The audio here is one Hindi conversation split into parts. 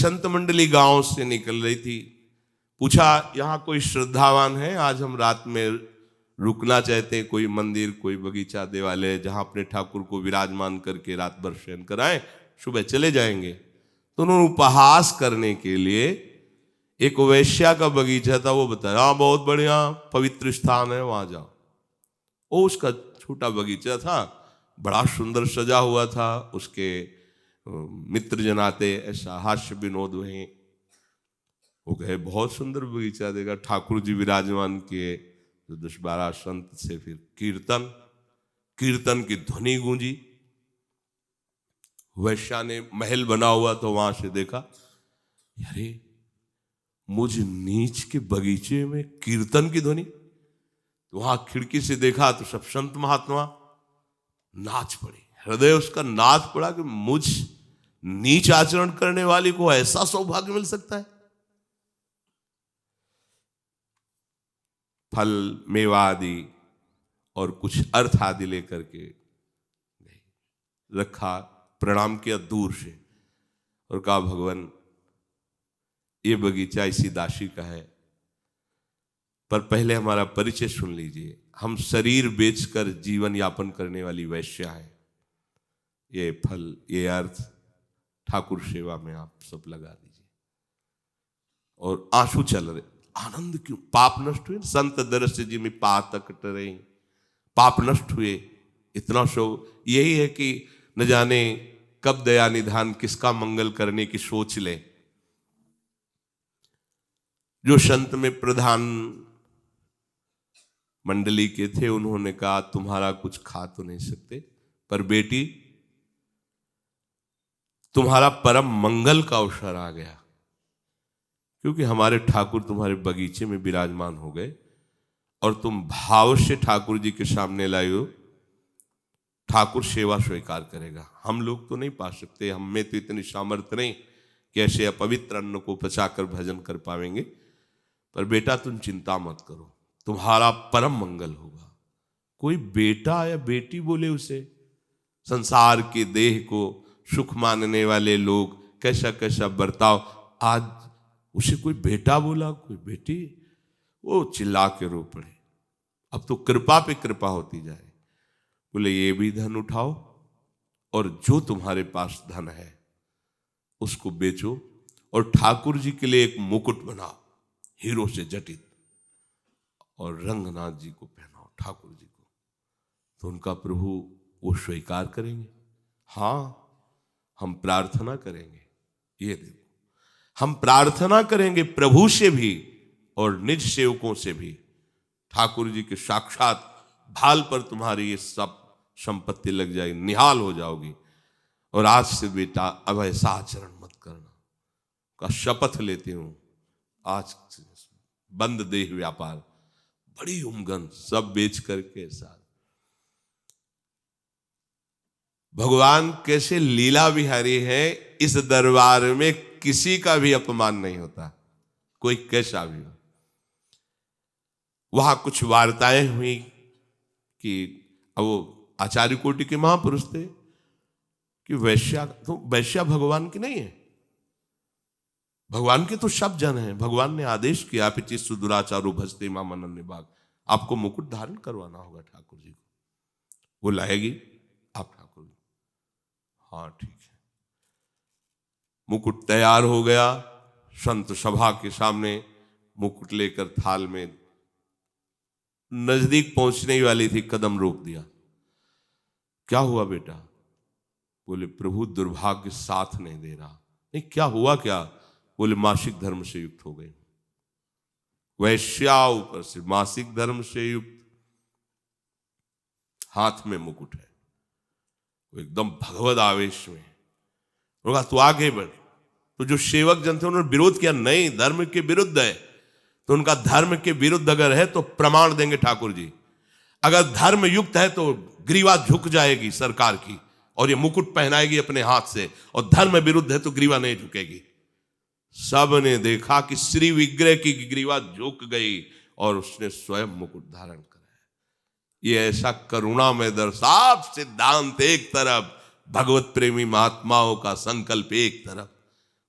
संत मंडली गांव से निकल रही थी। पूछा, यहाँ कोई श्रद्धावान है? आज हम रात में रुकना चाहते हैं, कोई मंदिर, कोई बगीचा, देवालय जहां अपने ठाकुर को विराजमान करके रात भर शयन कराएं, सुबह चले जाएंगे। तो उन्होंने उपहास करने के लिए एक वैश्या का बगीचा था, वो बताया, हाँ बहुत बढ़िया पवित्र स्थान है, वहां जाओ। वो उसका छोटा बगीचा था, बड़ा सुंदर सजा हुआ था। उसके मित्र जन आते, ऐसा हास्य विनोद हुए। वो कहे बहुत सुंदर बगीचा देगा, ठाकुर जी विराजमान किए। तो 10-12 संत से फिर कीर्तन की ध्वनि गूंजी। वैश्या ने महल बना हुआ तो वहां से देखा, अरे मुझ नीच के बगीचे में कीर्तन की ध्वनि। तो वहां खिड़की से देखा तो सब संत महात्मा नाच पड़े। हृदय उसका नाच पड़ा कि मुझ नीच आचरण करने वाली को ऐसा सौभाग्य मिल सकता है। फल मेवा आदि और कुछ अर्थ आदि लेकर के रखा, प्रणाम किया दूर से और कहा, भगवान ये बगीचा इसी दासी का है, पर पहले हमारा परिचय सुन लीजिए। हम शरीर बेचकर जीवन यापन करने वाली वैश्या है। ये फल, ये अर्थ ठाकुर सेवा में आप सब लगा दीजिए। और आंसू चल रहे। आनंद क्यों? पाप नष्ट हुए। संत दरस जी में पातक टरे, पाप नष्ट हुए। इतना शो यही है कि न जाने कब दया निधान किसका मंगल करने की सोच ले। जो संत में प्रधान मंडली के थे, उन्होंने कहा, तुम्हारा कुछ खा तो नहीं सकते, पर बेटी तुम्हारा परम मंगल का अवसर आ गया, क्योंकि हमारे ठाकुर तुम्हारे बगीचे में विराजमान हो गए और तुम भाव से ठाकुर जी के सामने लाए हो। ठाकुर सेवा स्वीकार करेगा। हम लोग तो नहीं पा सकते, हम में तो इतनी सामर्थ्य नहीं कि ऐसे अपवित्र अन्न को पचाकर भजन कर पाएंगे, पर बेटा तुम चिंता मत करो, तुम्हारा परम मंगल होगा। कोई बेटा या बेटी बोले उसे। संसार के देह को सुख मानने वाले लोग कैसा कैसा बर्ताव, आज उसे कोई बेटा बोला, कोई बेटी, वो चिल्ला के रो पड़े। अब तो कृपा पे कृपा होती जाए। बोले ये भी धन उठाओ और जो तुम्हारे पास धन है उसको बेचो और ठाकुर जी के लिए एक मुकुट बनाओ हीरो से जटित, और रंगनाथ जी को पहनाओ, ठाकुर जी को। तो उनका प्रभु वो स्वीकार करेंगे। हाँ, हम प्रार्थना करेंगे। ये देखो, हम प्रार्थना करेंगे प्रभु से भी और निज सेवकों से भी। ठाकुर जी के साक्षात भाल पर तुम्हारी ये सब संपत्ति लग जाएगी, निहाल हो जाओगी। और आज से बेटा अब ऐसा आचरण मत करना का शपथ लेती हूं। आज बंद देह व्यापार, बड़ी उमगन, सब बेच करके साथ। भगवान कैसे लीला विहारी है, इस दरबार में किसी का भी अपमान नहीं होता, कोई कैसा भी हो। वहां कुछ वार्ताएं हुई कि वो आचार्य कोटि के महापुरुष थे कि वैश्या तो वैश्या भगवान की नहीं है, भगवान के तो सब जन हैं। भगवान ने आदेश किया, पिचि सुदुराचारो भजते मामनन्य बाग, आपको मुकुट धारण करवाना होगा ठाकुर जी को। वो लाएगी आप ठाकुर जी। हाँ ठीक है। मुकुट तैयार हो गया। संत सभा के सामने मुकुट लेकर थाल में नजदीक पहुंचने वाली थी, कदम रोक दिया। क्या हुआ बेटा? बोले प्रभु दुर्भाग्य साथ नहीं दे रहा। नहीं, क्या हुआ क्या? बोले मासिक धर्म से युक्त हो गए। वैश्या ऊपर से मासिक धर्म से युक्त, हाथ में मुकुट है, वो एकदम भगवद आवेश में होगा। तू आगे बढ़। तो जो सेवक जन थे उन्होंने विरोध किया, नहीं धर्म के विरुद्ध है। तो उनका धर्म के विरुद्ध अगर है तो प्रमाण देंगे ठाकुर जी। अगर धर्म युक्त है तो ग्रीवा झुक जाएगी सरकार की और ये मुकुट पहनाएगी अपने हाथ से, और धर्म विरुद्ध है तो ग्रीवा नहीं झुकेगी। सब ने देखा कि श्री विग्रह की ग्रीवा झुक गई और उसने स्वयं मुकुट धारण कराया। ये ऐसा करुणा में दर्शाव सिद्धांत एक तरफ, भगवत प्रेमी महात्माओं का संकल्प एक तरफ।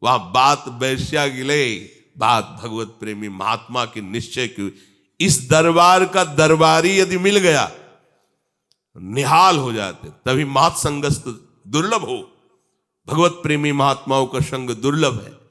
वहां बात वैश्या गिले, बात भगवत प्रेमी महात्मा की निश्चय की। इस दरबार का दरबारी यदि मिल गया निहाल हो जाते। तभी मात संगस्त दुर्लभ हो, भगवत प्रेमी महात्माओं का संग दुर्लभ है।